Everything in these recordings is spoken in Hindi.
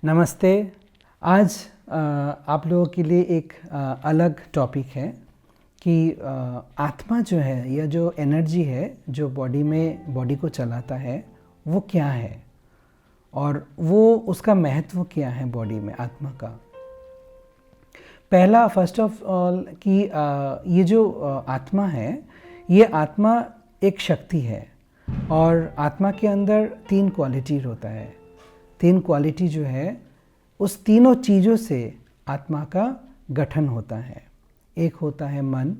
नमस्ते। आज आप लोगों के लिए एक अलग टॉपिक है कि आत्मा जो है या जो एनर्जी है जो बॉडी को चलाता है वो क्या है और वो उसका महत्व क्या है बॉडी में आत्मा का। पहला फर्स्ट ऑफ ऑल कि ये जो आत्मा है ये आत्मा एक शक्ति है और आत्मा के अंदर 3 क्वालिटी होता है। 3 क्वालिटी जो है उस तीनों चीज़ों से आत्मा का गठन होता है। एक होता है मन,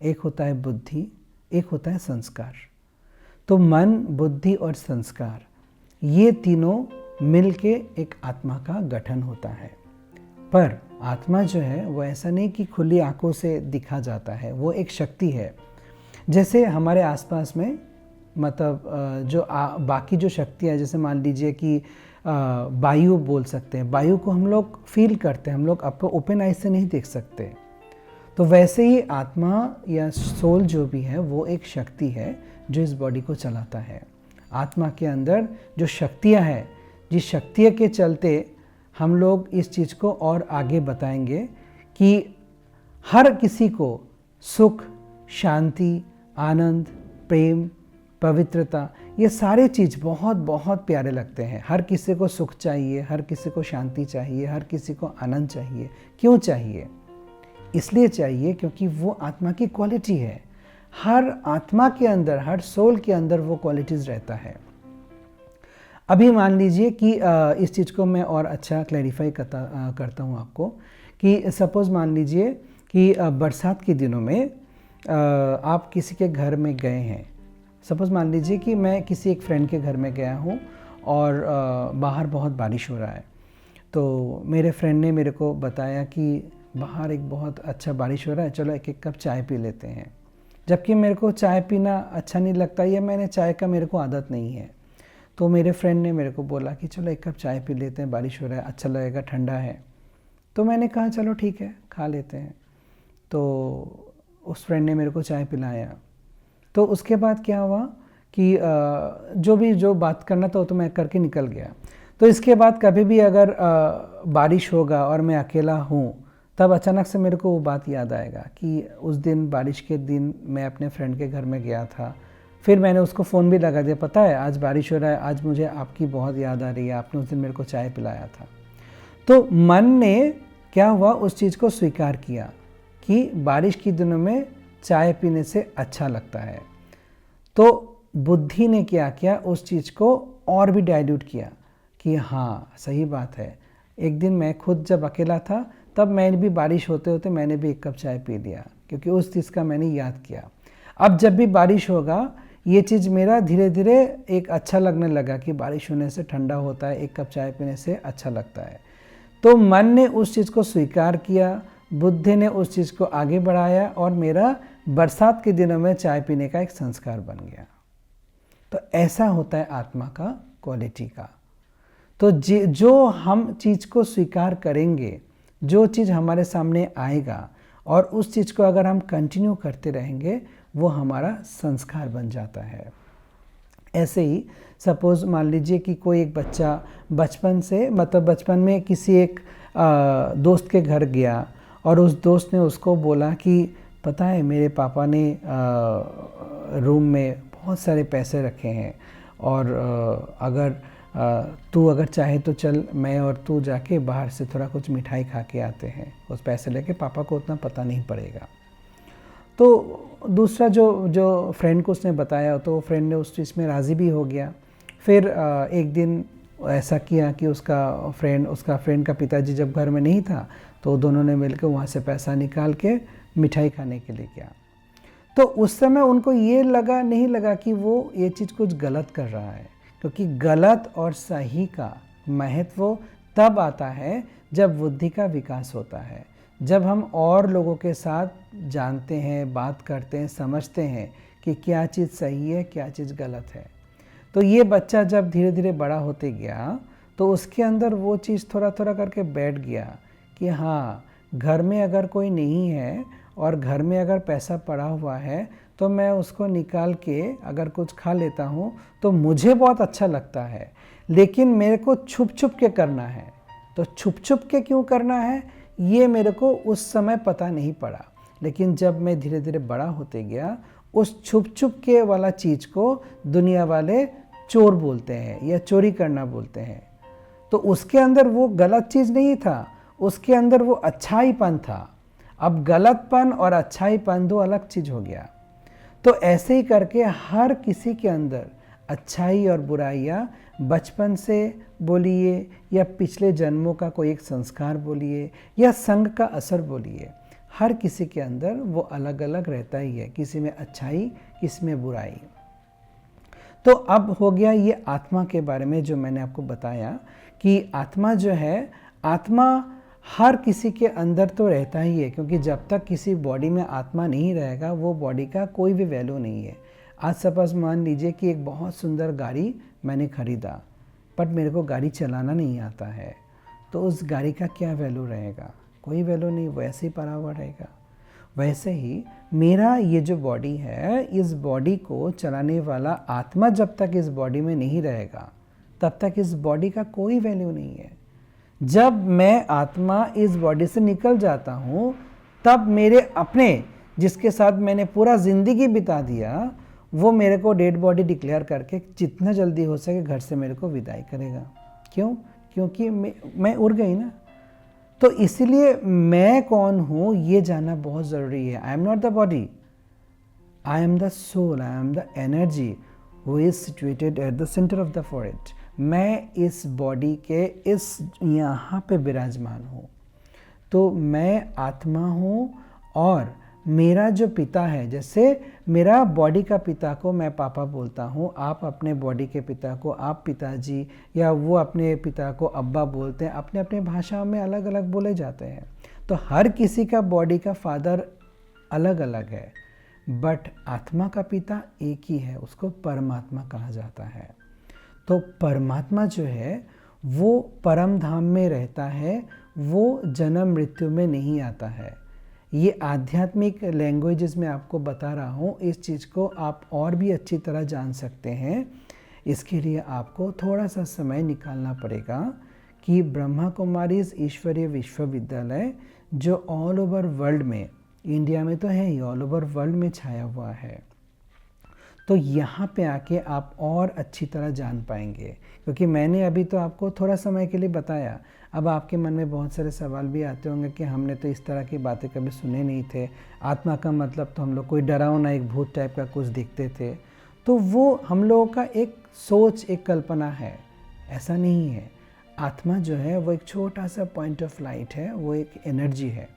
एक होता है बुद्धि, एक होता है संस्कार। तो मन, बुद्धि और संस्कार ये तीनों मिलके एक आत्मा का गठन होता है। पर आत्मा जो है वो ऐसा नहीं कि खुली आंखों से दिखा जाता है, वो एक शक्ति है। जैसे हमारे आसपास में मतलब जो बाकी जो शक्तियाँ, जैसे मान लीजिए कि वायु बोल सकते हैं, वायु को हम लोग फील करते हैं, हम लोग अपने ओपन आइज से नहीं देख सकते। तो वैसे ही आत्मा या सोल जो भी है वो एक शक्ति है जो इस बॉडी को चलाता है। आत्मा के अंदर जो शक्तियाँ हैं, जिस शक्तियों के चलते हम लोग इस चीज़ को और आगे बताएंगे कि हर किसी को सुख, शांति, आनंद, प्रेम, पवित्रता, ये सारे चीज़ बहुत बहुत प्यारे लगते हैं। हर किसी को सुख चाहिए, हर किसी को शांति चाहिए, हर किसी को आनंद चाहिए। क्यों चाहिए? इसलिए चाहिए क्योंकि वो आत्मा की क्वालिटी है। हर आत्मा के अंदर, हर सोल के अंदर वो क्वालिटीज़ रहता है। अभी मान लीजिए कि इस चीज़ को मैं और अच्छा क्लैरिफाई करता हूँ आपको कि सपोज़ मान लीजिए कि बरसात के दिनों में आप किसी के घर में गए हैं। सपोज़ मान लीजिए कि मैं किसी एक फ्रेंड के घर में गया हूँ और बाहर बहुत बारिश हो रहा है। तो मेरे फ्रेंड ने मेरे को बताया कि बाहर एक बहुत अच्छा बारिश हो रहा है, चलो एक कप चाय पी लेते हैं। जबकि मेरे को चाय पीना अच्छा नहीं लगता या मैंने चाय का मेरे को आदत नहीं है। तो मेरे फ्रेंड ने मेरे को बोला कि चलो एक कप चाय पी लेते हैं, बारिश हो रहा है, अच्छा लगेगा, ठंडा है। तो मैंने कहा चलो ठीक है, खा लेते हैं। तो उस फ्रेंड ने मेरे को चाय पिलाया। तो उसके बाद क्या हुआ कि जो बात करना था वो तो मैं करके निकल गया। तो इसके बाद कभी भी अगर बारिश होगा और मैं अकेला हूँ, तब अचानक से मेरे को वो बात याद आएगा कि उस दिन बारिश के दिन मैं अपने फ्रेंड के घर में गया था। फिर मैंने उसको फ़ोन भी लगा दिया, पता है आज बारिश हो रहा है, आज मुझे आपकी बहुत याद आ रही है, आपने उस दिन मेरे को चाय पिलाया था। तो मन ने क्या हुआ, उस चीज़ को स्वीकार किया कि बारिश के दिनों में चाय पीने से अच्छा लगता है। तो बुद्धि ने क्या किया, उस चीज़ को और भी डाइल्यूट किया कि हाँ सही बात है, एक दिन मैं खुद जब अकेला था तब मैंने भी बारिश होते होते मैंने भी एक कप चाय पी लिया, क्योंकि उस चीज़ का मैंने याद किया। अब जब भी बारिश होगा ये चीज़ मेरा धीरे धीरे एक अच्छा लगने लगा कि बारिश होने से ठंडा होता है, एक कप चाय पीने से अच्छा लगता है। तो मन ने उस चीज़ को स्वीकार किया, बुद्धि ने उस चीज़ को आगे बढ़ाया और मेरा बरसात के दिनों में चाय पीने का एक संस्कार बन गया। तो ऐसा होता है आत्मा का क्वालिटी का। तो जो हम चीज़ को स्वीकार करेंगे, जो चीज़ हमारे सामने आएगा और उस चीज़ को अगर हम कंटिन्यू करते रहेंगे, वो हमारा संस्कार बन जाता है। ऐसे ही सपोज़ मान लीजिए कि कोई एक बच्चा बचपन में किसी एक दोस्त के घर गया और उस दोस्त ने उसको बोला कि पता है मेरे पापा ने रूम में बहुत सारे पैसे रखे हैं और तू अगर चाहे तो चल, मैं और तू जाके बाहर से थोड़ा कुछ मिठाई खा के आते हैं, उस पैसे लेके, पापा को उतना पता नहीं पड़ेगा। तो दूसरा जो फ्रेंड को उसने बताया तो फ्रेंड ने उस चीज़ में राज़ी भी हो गया। फिर एक दिन ऐसा किया कि उसका फ्रेंड का पिताजी जब घर में नहीं था तो दोनों ने मिलकर वहाँ से पैसा निकाल के मिठाई खाने के लिए गया। तो उस समय उनको ये नहीं लगा कि वो ये चीज़ कुछ गलत कर रहा है, क्योंकि गलत और सही का महत्व तब आता है जब बुद्धि का विकास होता है, जब हम और लोगों के साथ जानते हैं, बात करते हैं, समझते हैं कि क्या चीज़ सही है, क्या चीज़ गलत है। तो ये बच्चा जब धीरे धीरे बड़ा होते गया तो उसके अंदर वो चीज़ थोड़ा थोड़ा करके बैठ गया कि हाँ, घर में अगर कोई नहीं है और घर में अगर पैसा पड़ा हुआ है तो मैं उसको निकाल के अगर कुछ खा लेता हूँ तो मुझे बहुत अच्छा लगता है, लेकिन मेरे को छुप छुप के करना है। तो छुप छुप के क्यों करना है ये मेरे को उस समय पता नहीं पड़ा, लेकिन जब मैं धीरे धीरे बड़ा होते गया उस छुप छुप के वाला चीज़ को दुनिया वाले चोर बोलते हैं या चोरी करना बोलते हैं। तो उसके अंदर वो गलत चीज़ नहीं था, उसके अंदर वो अच्छाईपन था। अब गलतपन और अच्छाईपन दो अलग चीज़ हो गया। तो ऐसे ही करके हर किसी के अंदर अच्छाई और बुराइयाँ बचपन से बोलिए या पिछले जन्मों का कोई एक संस्कार बोलिए या संग का असर बोलिए, हर किसी के अंदर वो अलग अलग रहता ही है, किसी में अच्छाई किसी में बुराई। तो अब हो गया ये आत्मा के बारे में जो मैंने आपको बताया कि आत्मा जो है, आत्मा हर किसी के अंदर तो रहता ही है, क्योंकि जब तक किसी बॉडी में आत्मा नहीं रहेगा वो बॉडी का कोई भी वैल्यू नहीं है। आज सपोज मान लीजिए कि एक बहुत सुंदर गाड़ी मैंने ख़रीदा बट मेरे को गाड़ी चलाना नहीं आता है, तो उस गाड़ी का क्या वैल्यू रहेगा? कोई वैल्यू नहीं, वैसे ही पड़ा हुआ रहेगा। वैसे ही मेरा ये जो बॉडी है, इस बॉडी को चलाने वाला आत्मा जब तक इस बॉडी में नहीं रहेगा तब तक इस बॉडी का कोई वैल्यू नहीं है। जब मैं आत्मा इस बॉडी से निकल जाता हूँ तब मेरे अपने जिसके साथ मैंने पूरा ज़िंदगी बिता दिया वो मेरे को डेड बॉडी डिक्लेयर करके जितना जल्दी हो सके घर से मेरे को विदाई करेगा। क्यों? क्योंकि मैं उड़ गई ना। तो इसलिए मैं कौन हूँ ये जानना बहुत ज़रूरी है। I am not the body, I am the soul, I am the energy who is situated at the centre of the forest. मैं इस बॉडी के इस यहाँ पे विराजमान हूँ। तो मैं आत्मा हूँ और मेरा जो पिता है, जैसे मेरा बॉडी का पिता को मैं पापा बोलता हूँ, आप अपने बॉडी के पिता को आप पिताजी, या वो अपने पिता को अब्बा बोलते हैं। अपने अपने भाषाओं में अलग अलग बोले जाते हैं। तो हर किसी का बॉडी का फादर अलग अलग है, बट आत्मा का पिता एक ही है, उसको परमात्मा कहा जाता है। तो परमात्मा जो है वो परम धाम में रहता है, वो जन्म मृत्यु में नहीं आता है। ये आध्यात्मिक लैंग्वेजेस में आपको बता रहा हूँ, इस चीज़ को आप और भी अच्छी तरह जान सकते हैं। इसके लिए आपको थोड़ा सा समय निकालना पड़ेगा कि ब्रह्मा कुमारीज ईश्वरीय विश्वविद्यालय जो ऑल ओवर वर्ल्ड में, इंडिया में तो है ही, ऑल ओवर वर्ल्ड में छाया हुआ है, तो यहाँ पे आके आप और अच्छी तरह जान पाएंगे। क्योंकि मैंने अभी तो आपको थोड़ा समय के लिए बताया, अब आपके मन में बहुत सारे सवाल भी आते होंगे कि हमने तो इस तरह की बातें कभी सुने नहीं थे, आत्मा का मतलब तो हम लोग कोई डरावना एक भूत टाइप का कुछ दिखते थे। तो वो हम लोगों का एक सोच, एक कल्पना है, ऐसा नहीं है। आत्मा जो है वो एक छोटा सा पॉइंट ऑफ लाइट है, वो एक एनर्जी है।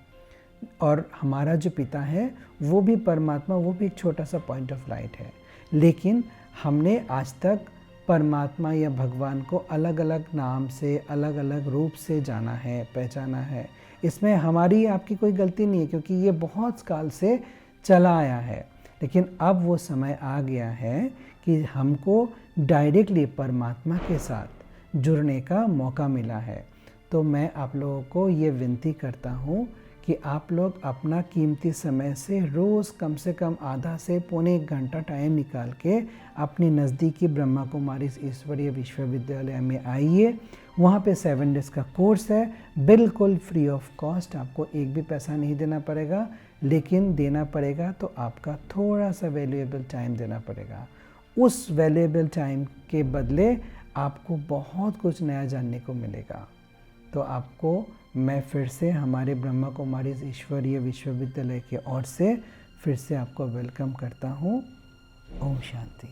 और हमारा जो पिता है वो भी परमात्मा, वो भी एक छोटा सा पॉइंट ऑफ लाइट है। लेकिन हमने आज तक परमात्मा या भगवान को अलग अलग नाम से, अलग अलग रूप से जाना है, पहचाना है। इसमें हमारी आपकी कोई गलती नहीं है, क्योंकि ये बहुत काल से चला आया है। लेकिन अब वो समय आ गया है कि हमको डायरेक्टली परमात्मा के साथ जुड़ने का मौका मिला है। तो मैं आप लोगों को ये विनती करता हूँ कि आप लोग अपना कीमती समय से रोज़ कम से कम आधा से पौने 1 घंटा टाइम निकाल के अपने नज़दीकी ब्रह्मा कुमारीज ईश्वरीय विश्वविद्यालय में आइए। वहाँ पे 7 डेज़ का कोर्स है, बिल्कुल फ्री ऑफ कॉस्ट, आपको एक भी पैसा नहीं देना पड़ेगा। लेकिन देना पड़ेगा तो आपका थोड़ा सा वैल्यूएबल टाइम देना पड़ेगा। उस वैल्यूएबल टाइम के बदले आपको बहुत कुछ नया जानने को मिलेगा। तो आपको मैं फिर से हमारे ब्रह्मा कुमारीज ईश्वरीय विश्वविद्यालय की ओर से फिर से आपको वेलकम करता हूँ। ओम शांति।